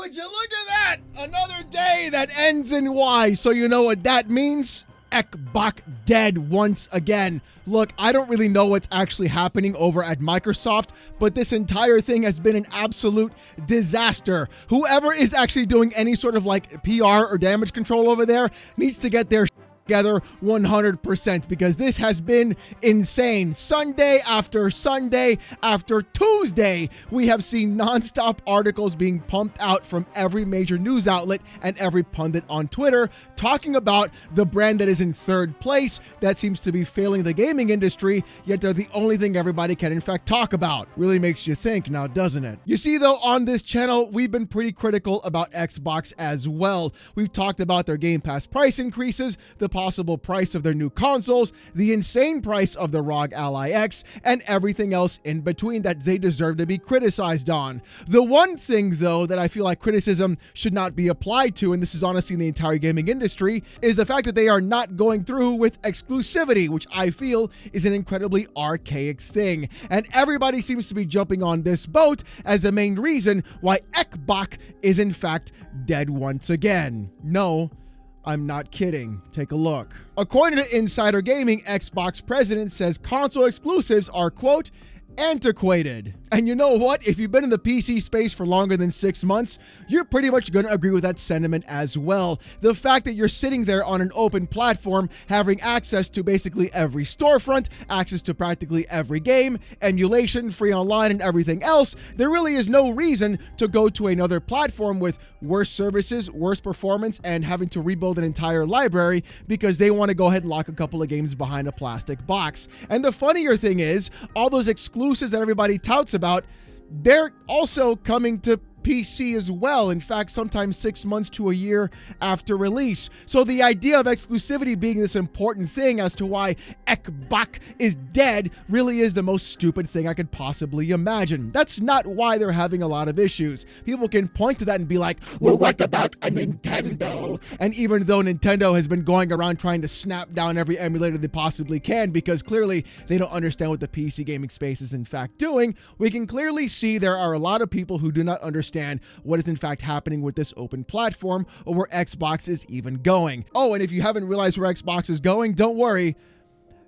Would you look at that? Another day that ends in Y. So you know what that means? Ekbok dead once again. Look, I don't really know what's actually happening over at Microsoft, but this entire thing has been an absolute disaster. Whoever is actually doing any sort of like PR or damage control over there needs to get their together 100%, because this has been insane. Sunday after Sunday after Tuesday, we have seen nonstop articles being pumped out from every major news outlet and every pundit on Twitter talking about the brand that is in third place that seems to be failing the gaming industry, yet they're the only thing everybody can in fact talk about. Really makes you think now, doesn't it? You see though, on this channel, we've been pretty critical about Xbox as well. We've talked about their Game Pass price increases, the possible price of their new consoles, the insane price of the ROG Ally X, and everything else in between that they deserve to be criticized on. The one thing, though, that I feel like criticism should not be applied to, and this is honestly in the entire gaming industry, is the fact that they are not going through with exclusivity, which I feel is an incredibly archaic thing. And everybody seems to be jumping on this boat as the main reason why Ekbok is in fact dead once again. No, I'm not kidding. Take a look. According to Insider Gaming, Xbox president says console exclusives are, quote, antiquated. And you know what? If you've been in the PC space for longer than 6 months, you're pretty much going to agree with that sentiment as well. The fact that you're sitting there on an open platform, having access to basically every storefront, access to practically every game, emulation, free online, and everything else, there really is no reason to go to another platform with worse services, worse performance, and having to rebuild an entire library because they want to go ahead and lock a couple of games behind a plastic box. And the funnier thing is, all those exclusives that everybody touts about, they're also coming to PC as well. In fact, sometimes 6 months to a year after release. So the idea of exclusivity being this important thing as to why Ekbok is dead really is the most stupid thing I could possibly imagine. That's not why they're having a lot of issues. People can point to that and be like, well, what about a Nintendo? And even though Nintendo has been going around trying to snap down every emulator they possibly can because clearly they don't understand what the PC gaming space is in fact doing, we can clearly see there are a lot of people who do not understand what is in fact happening with this open platform or where Xbox is even going. Oh, and if you haven't realized where Xbox is going, don't worry.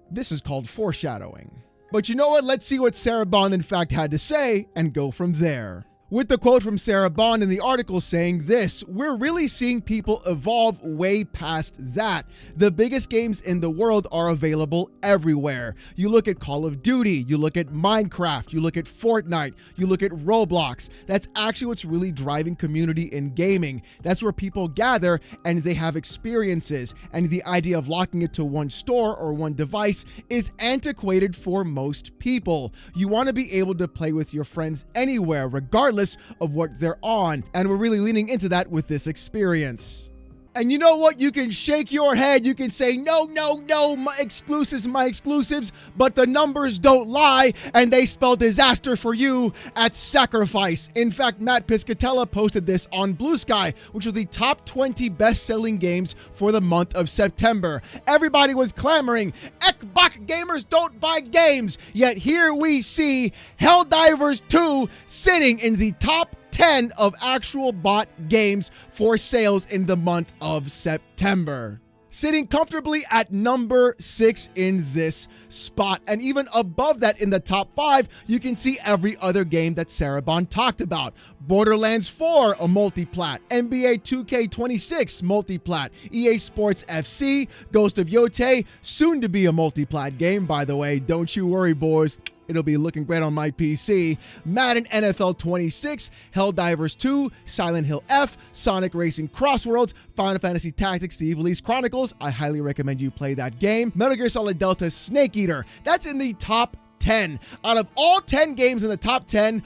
This is called foreshadowing. But you know what? Let's see what Sarah Bond in fact had to say and go from there. With the quote from Sarah Bond in the article saying this: we're really seeing people evolve way past that. The biggest games in the world are available everywhere. You look at Call of Duty, you look at Minecraft, you look at Fortnite, you look at Roblox. That's actually what's really driving community in gaming. That's where people gather and they have experiences. And the idea of locking it to one store or one device is antiquated for most people. You want to be able to play with your friends anywhere, regardless of what they're on, and we're really leaning into that with this experience. And you know what? You can shake your head. You can say, no, my exclusives, but the numbers don't lie, and they spell disaster for you at sacrifice. In fact, Matt Piscatella posted this on Blue Sky, which was the top 20 best-selling games for the month of September. Everybody was clamoring, Ekbok gamers don't buy games, yet here we see Helldivers 2 sitting in the top 10 of actual bought games for sales in the month of September. Sitting comfortably at number 6 in this spot. And even above that in the top 5, you can see every other game that Sarah Bond talked about. Borderlands 4, a multi-plat. NBA 2K26, multi-plat. EA Sports FC, Ghost of Yotei, soon to be a multi-plat game, by the way. Don't you worry, boys. It'll be looking great on my PC. Madden NFL 26, Helldivers 2, Silent Hill F, Sonic Racing Crossworlds, Final Fantasy Tactics: The Ivalice Chronicles. I highly recommend you play that game. Metal Gear Solid Delta Snake Eater. That's in the top 10. Out of all 10 games in the top 10,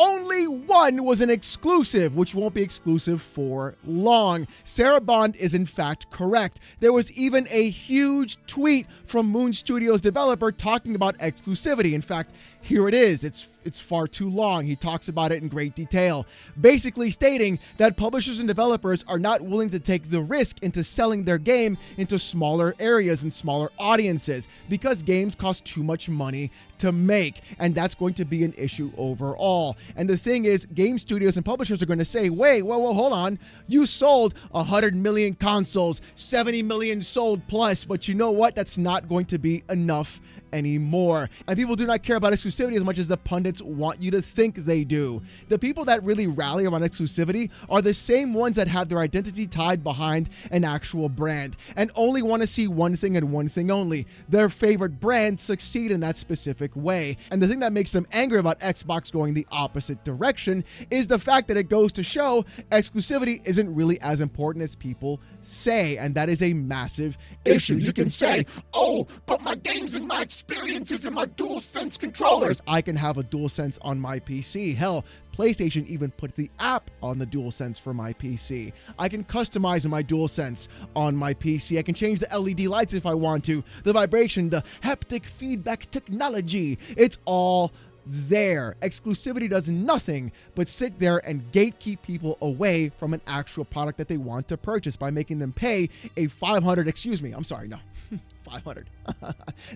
only one was an exclusive, which won't be exclusive for long. Sarah Bond is in fact correct. There was even a huge tweet from Moon Studios developer talking about exclusivity. In fact, here it is. It's it's far too long. He talks about it in great detail, basically stating that publishers and developers are not willing to take the risk into selling their game into smaller areas and smaller audiences because games cost too much money to make, and that's going to be an issue overall. And the thing is, game studios and publishers are going to say, wait, whoa, hold on. You sold 100 million consoles, 70 million sold plus, but you know what? That's not going to be enough anymore. And people do not care about exclusivity as much as the pundits want you to think they do. The people that really rally around exclusivity are the same ones that have their identity tied behind an actual brand and only want to see one thing and one thing only: their favorite brand succeed in that specific way. And the thing that makes them angry about Xbox going the opposite direction is the fact that it goes to show exclusivity isn't really as important as people say, and that is a massive issue. You can say, oh, but my games and my experiences and my DualSense controllers. I can have a DualSense on my PC. Hell, PlayStation even put the app on the DualSense for my PC. I can customize my DualSense on my PC. I can change the LED lights if I want to, the vibration, the haptic feedback technology. It's all there. Exclusivity does nothing but sit there and gatekeep people away from an actual product that they want to purchase by making them pay a $500.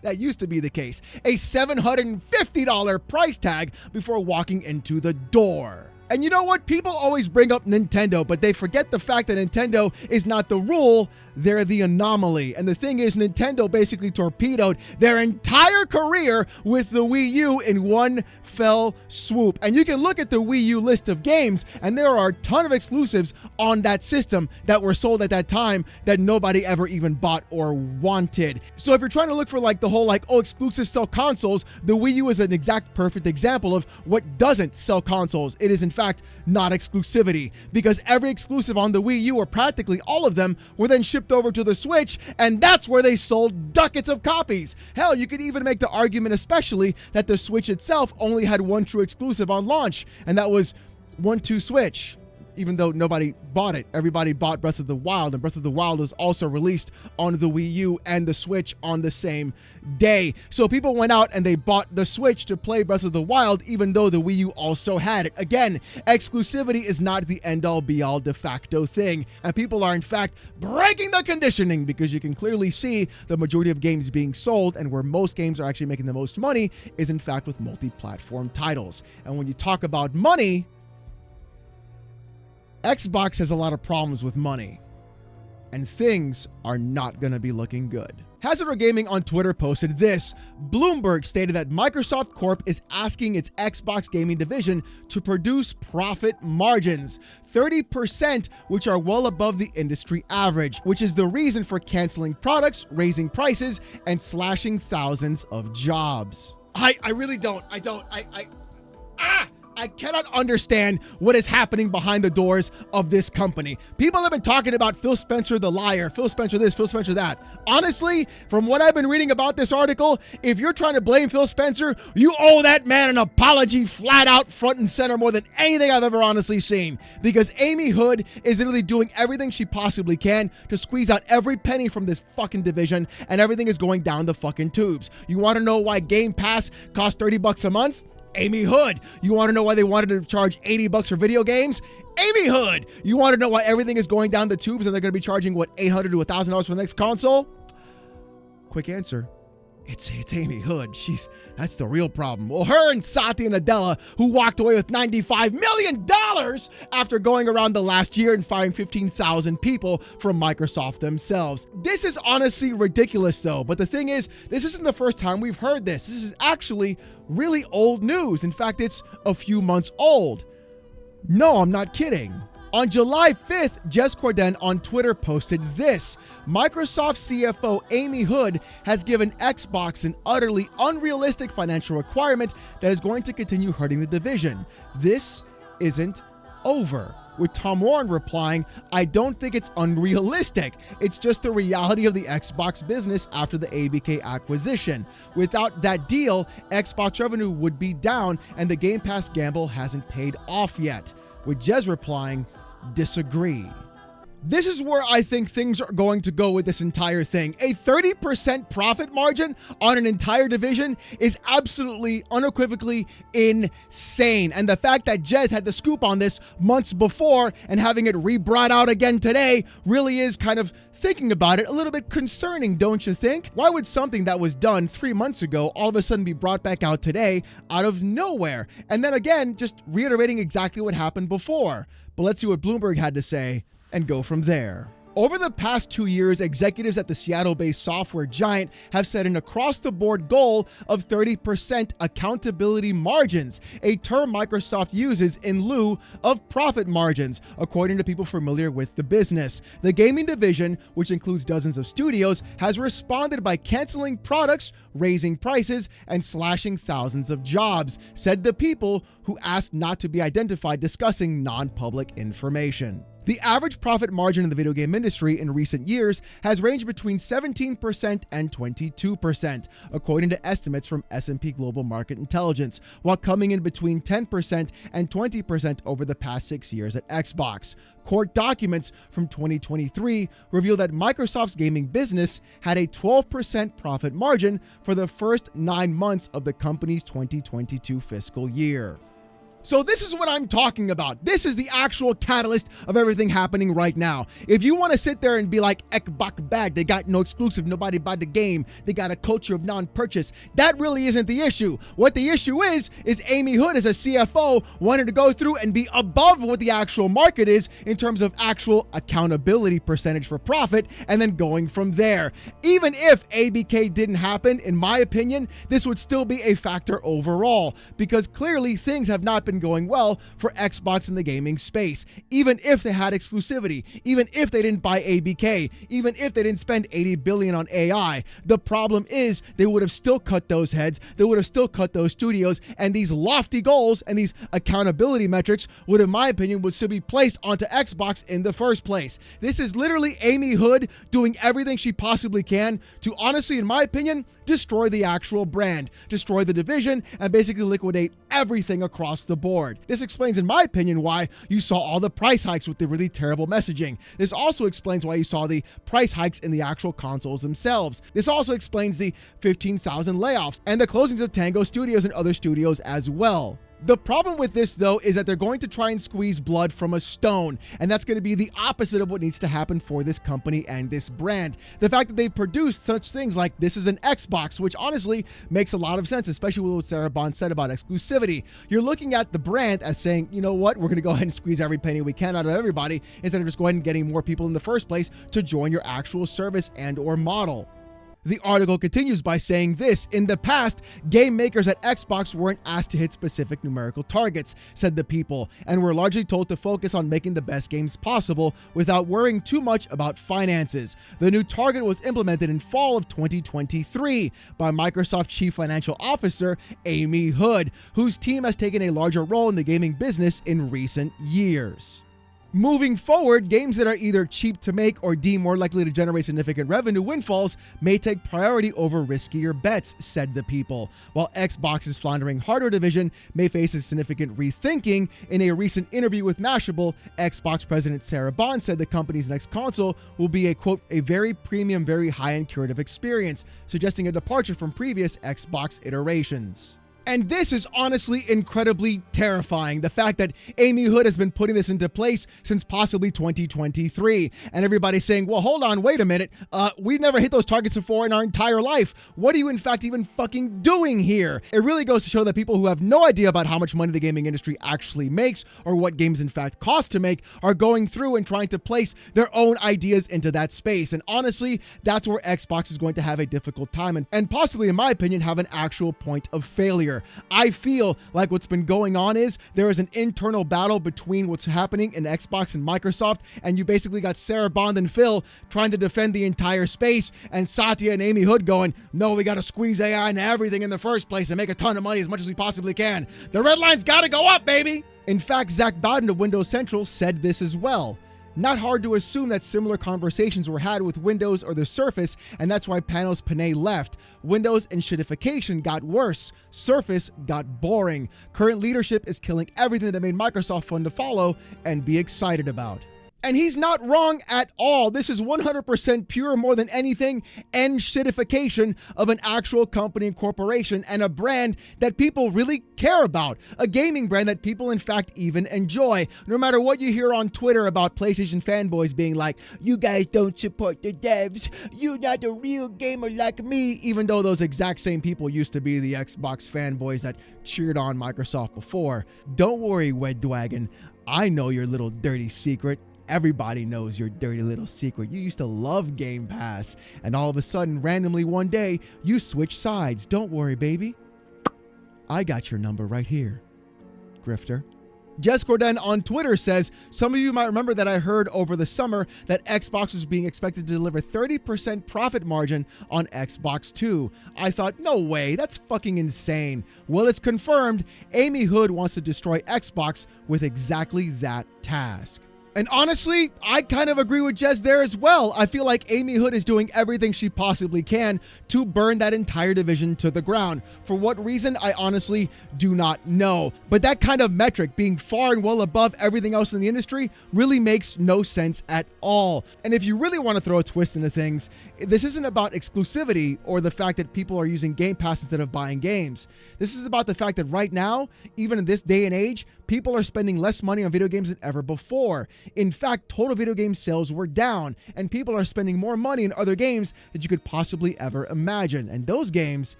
That used to be the case. A $750 price tag before walking into the door. And you know what? People always bring up Nintendo, but they forget the fact that Nintendo is not the rule, they're the anomaly. And the thing is, Nintendo basically torpedoed their entire career with the Wii U in one fell swoop. And you can look at the Wii U list of games, and there are a ton of exclusives on that system that were sold at that time that nobody ever even bought or wanted. So if you're trying to look for like the whole exclusives sell consoles, the Wii U is an exact perfect example of what doesn't sell consoles. It is in fact not exclusivity, because every exclusive on the Wii U, or practically all of them, were then shipped over to the Switch, and that's where they sold ducats of copies. Hell, you could even make the argument especially that the Switch itself only had one true exclusive on launch, and that was 1-2 Switch. Even though nobody bought it, everybody bought Breath of the Wild, and Breath of the Wild was also released on the Wii U and the Switch on the same day. So people went out and they bought the Switch to play Breath of the Wild, even though the Wii U also had it. Again, exclusivity is not the end-all be-all de facto thing, and people are in fact breaking the conditioning, because you can clearly see the majority of games being sold, and where most games are actually making the most money is in fact with multi-platform titles. And when you talk about money, Xbox has a lot of problems with money, and things are not going to be looking good. Hazardor Gaming on Twitter posted this. Bloomberg stated that Microsoft Corp is asking its Xbox gaming division to produce profit margins, 30%, which are well above the industry average, which is the reason for canceling products, raising prices, and slashing thousands of jobs. I really don't. I cannot understand what is happening behind the doors of this company. People have been talking about Phil Spencer the liar, Phil Spencer this, Phil Spencer that. Honestly, from what I've been reading about this article, if you're trying to blame Phil Spencer, you owe that man an apology flat out, front and center, more than anything I've ever honestly seen. Because Amy Hood is literally doing everything she possibly can to squeeze out every penny from this fucking division, and everything is going down the fucking tubes. You want to know why Game Pass costs $30 a month? Amy Hood. You want to know why they wanted to charge $80 for video games? Amy Hood. You want to know why everything is going down the tubes and they're going to be charging, what, $800 to $1,000 for the next console? Quick answer. It's Amy Hood. That's the real problem. Well, her and Satya Nadella, who walked away with $95 million after going around the last year and firing 15,000 people from Microsoft themselves. This is honestly ridiculous, though. But the thing is, this isn't the first time we've heard this. This is actually really old news. In fact, it's a few months old. No, I'm not kidding. On July 5th, Jez Corden on Twitter posted this. Microsoft CFO Amy Hood has given Xbox an utterly unrealistic financial requirement that is going to continue hurting the division. This isn't over. With Tom Warren replying, I don't think it's unrealistic. It's just the reality of the Xbox business after the ABK acquisition. Without that deal, Xbox revenue would be down and the Game Pass gamble hasn't paid off yet. With Jez replying, disagree. This is where I think things are going to go with this entire thing. A 30% profit margin on an entire division is absolutely, unequivocally insane. And the fact that Jez had the scoop on this months before and having it re-brought out again today really is kind of, thinking about it, a little bit concerning, don't you think? Why would something that was done 3 months ago all of a sudden be brought back out today out of nowhere? And then again, just reiterating exactly what happened before. But let's see what Bloomberg had to say and go from there. Over the past 2 years, executives at the Seattle-based software giant have set an across-the-board goal of 30% accountability margins, a term Microsoft uses in lieu of profit margins, according to people familiar with the business. The gaming division, which includes dozens of studios, has responded by canceling products, raising prices, and slashing thousands of jobs, said the people who asked not to be identified discussing non-public information. The average profit margin in the video game industry in recent years has ranged between 17% and 22%, according to estimates from S&P Global Market Intelligence, while coming in between 10% and 20% over the past 6 years at Xbox. Court documents from 2023 reveal that Microsoft's gaming business had a 12% profit margin for the first 9 months of the company's 2022 fiscal year. So this is what I'm talking about. This is the actual catalyst of everything happening right now. If you want to sit there and be like, Ekbak bad, they got no exclusive, nobody bought the game, they got a culture of non-purchase, that really isn't the issue. What the issue is Amy Hood as a CFO wanted to go through and be above what the actual market is in terms of actual accountability percentage for profit, and then going from there. Even if ABK didn't happen, in my opinion, this would still be a factor overall, because clearly things have not been going well for Xbox in the gaming space. Even if they had exclusivity, even if they didn't buy ABK, even if they didn't spend $80 billion on AI, the problem is they would have still cut those heads, they would have still cut those studios, and these lofty goals and these accountability metrics would, in my opinion, would still be placed onto Xbox in the first place. This is literally Amy Hood doing everything she possibly can to, honestly, in my opinion, destroy the actual brand, destroy the division, and basically liquidate everything across the board. This explains, in my opinion, why you saw all the price hikes with the really terrible messaging. This also explains why you saw the price hikes in the actual consoles themselves. This also explains the 15,000 layoffs and the closings of Tango Studios and other studios as well. The problem with this, though, is that they're going to try and squeeze blood from a stone, and that's going to be the opposite of what needs to happen for this company and this brand. The fact that they've produced such things like this is an Xbox, which honestly makes a lot of sense, especially with what Sarah Bond said about exclusivity. You're looking at the brand as saying, you know what, we're going to go ahead and squeeze every penny we can out of everybody instead of just going and getting more people in the first place to join your actual service and or model. The article continues by saying this: in the past, game makers at Xbox weren't asked to hit specific numerical targets, said the people, and were largely told to focus on making the best games possible without worrying too much about finances. The new target was implemented in fall of 2023 by Microsoft Chief Financial Officer Amy Hood, whose team has taken a larger role in the gaming business in recent years. Moving forward, games that are either cheap to make or deemed more likely to generate significant revenue windfalls may take priority over riskier bets, said the people. While Xbox's floundering hardware division may face a significant rethinking, in a recent interview with Mashable, Xbox President Sarah Bond said the company's next console will be a, quote, a very premium, very high-end curative experience, suggesting a departure from previous Xbox iterations. And this is honestly incredibly terrifying. The fact that Amy Hood has been putting this into place since possibly 2023. And everybody's saying, well, hold on, wait a minute. We've never hit those targets before in our entire life. What are you in fact even fucking doing here? It really goes to show that people who have no idea about how much money the gaming industry actually makes or what games in fact cost to make are going through and trying to place their own ideas into that space. And honestly, that's where Xbox is going to have a difficult time and possibly, in my opinion, have an actual point of failure. I feel like what's been going on is there is an internal battle between what's happening in Xbox and Microsoft, and you basically got Sarah Bond and Phil trying to defend the entire space, and Satya and Amy Hood going, no, we got to squeeze AI into everything in the first place and make a ton of money as much as we possibly can. The red line's got to go up, baby. In fact, Zach Bowden of Windows Central said this as well. Not hard to assume that similar conversations were had with Windows or the Surface, and that's why Panos Panay left. Windows and shitification got worse. Surface got boring. Current leadership is killing everything that made Microsoft fun to follow and be excited about. And he's not wrong at all. This is 100% pure, more than anything, and shitification of an actual company and corporation and a brand that people really care about. A gaming brand that people, in fact, even enjoy. No matter what you hear on Twitter about PlayStation fanboys being like, you guys don't support the devs. You're not a real gamer like me. Even though those exact same people used to be the Xbox fanboys that cheered on Microsoft before. Don't worry, Wedwagon. I know your little dirty secret. Everybody knows your dirty little secret. You used to love Game Pass, and all of a sudden, randomly one day, you switch sides. Don't worry, baby. I got your number right here, grifter. Jez Corden on Twitter says, some of you might remember that I heard over the summer that Xbox was being expected to deliver 30% profit margin on Xbox 2. I thought, no way, that's fucking insane. Well, it's confirmed. Amy Hood wants to destroy Xbox with exactly that task. And honestly, I kind of agree with Jez there as well. I feel like Amy Hood is doing everything she possibly can to burn that entire division to the ground. For what reason, I honestly do not know. But that kind of metric, being far and well above everything else in the industry, really makes no sense at all. And if you really want to throw a twist into things, this isn't about exclusivity or the fact that people are using Game Pass instead of buying games. This is about the fact that right now, even in this day and age, people are spending less money on video games than ever before. In fact, total video game sales were down, and people are spending more money in other games that you could possibly ever imagine. And those games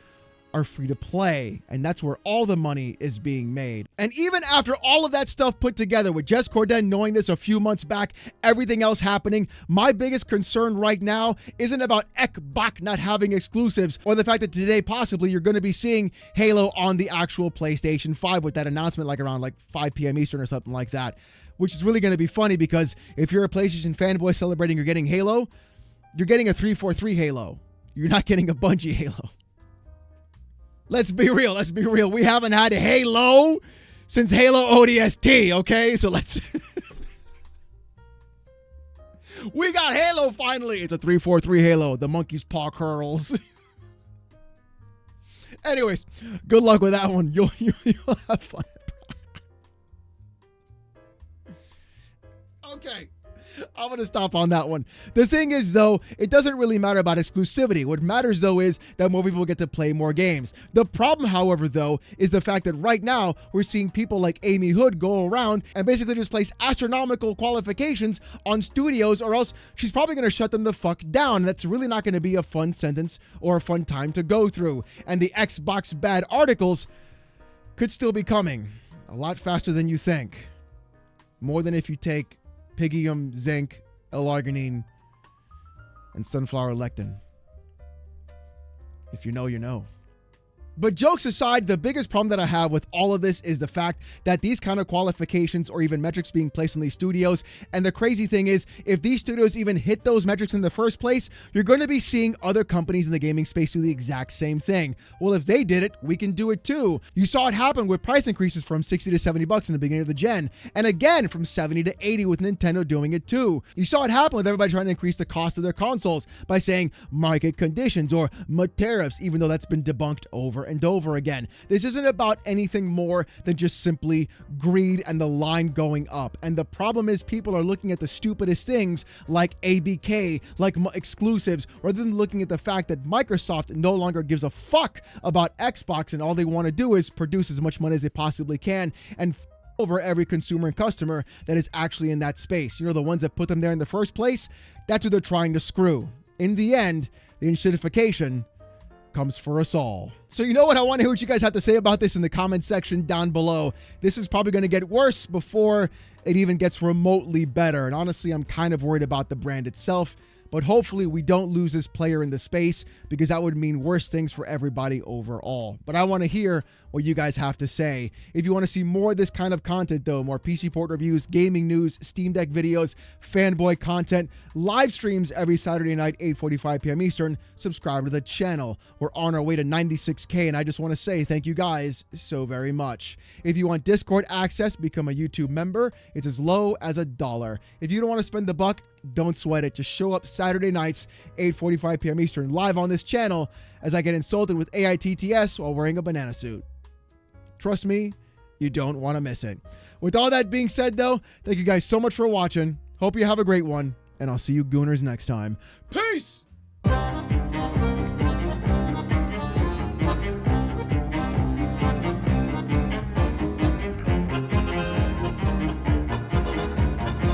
are free to play, and that's where all the money is being made. And even after all of that stuff put together, with Jez Corden knowing this a few months back, everything else happening, my biggest concern right now isn't about Xbox not having exclusives or the fact that today possibly you're going to be seeing Halo on the actual PlayStation 5 with that announcement like around 5 p.m. Eastern or something like that, which is really going to be funny because if you're a PlayStation fanboy celebrating you're getting Halo, you're getting a 343 Halo. You're not getting a Bungie Halo. Let's be real. Let's be real. We haven't had Halo since Halo ODST, okay? So let's... We got Halo finally. It's a 343 Halo. The monkey's paw curls. Anyways, good luck with that one. You'll have fun. Okay. I'm going to stop on that one. The thing is, though, it doesn't really matter about exclusivity. What matters, though, is that more people get to play more games. The problem, however, though, is the fact that right now we're seeing people like Amy Hood go around and basically just place astronomical qualifications on studios, or else she's probably going to shut them the fuck down. That's really not going to be a fun sentence or a fun time to go through. And the Xbox bad articles could still be coming a lot faster than you think. More than if you take Pygium, zinc, L-arginine, and sunflower lectin. If you know, you know. But jokes aside, the biggest problem that I have with all of this is the fact that these kind of qualifications or even metrics being placed on these studios. And the crazy thing is, if these studios even hit those metrics in the first place, you're going to be seeing other companies in the gaming space do the exact same thing. Well, if they did it, we can do it too. You saw it happen with price increases from 60 to 70 bucks in the beginning of the gen. And again, from 70 to 80 with Nintendo doing it too. You saw it happen with everybody trying to increase the cost of their consoles by saying market conditions or tariffs, even though that's been debunked over and over again. This isn't about anything more than just simply greed and the line going up. And the problem is people are looking at the stupidest things like ABK, like exclusives, rather than looking at the fact that Microsoft no longer gives a fuck about Xbox and all they want to do is produce as much money as they possibly can and over every consumer and customer that is actually in that space. You know, the ones that put them there in the first place, that's who they're trying to screw. In the end, the enshittification comes for us all. So you know what? I want to hear what you guys have to say about this in the comment section down below. This is probably going to get worse before it even gets remotely better. And honestly, I'm kind of worried about the brand itself. But hopefully we don't lose this player in the space because that would mean worse things for everybody overall. But I want to hear what you guys have to say. If you want to see more of this kind of content though, more PC port reviews, gaming news, Steam Deck videos, fanboy content, live streams every Saturday night, 8:45 p.m. Eastern, subscribe to the channel. We're on our way to 96K and I just want to say thank you guys so very much. If you want Discord access, become a YouTube member. It's as low as $1. If you don't want to spend the buck, don't sweat it. Just show up Saturday nights, 8:45 p.m. Eastern, live on this channel as I get insulted with AITTS while wearing a banana suit. Trust me, you don't want to miss it. With all that being said, though, thank you guys so much for watching. Hope you have a great one, and I'll see you gooners next time. Peace!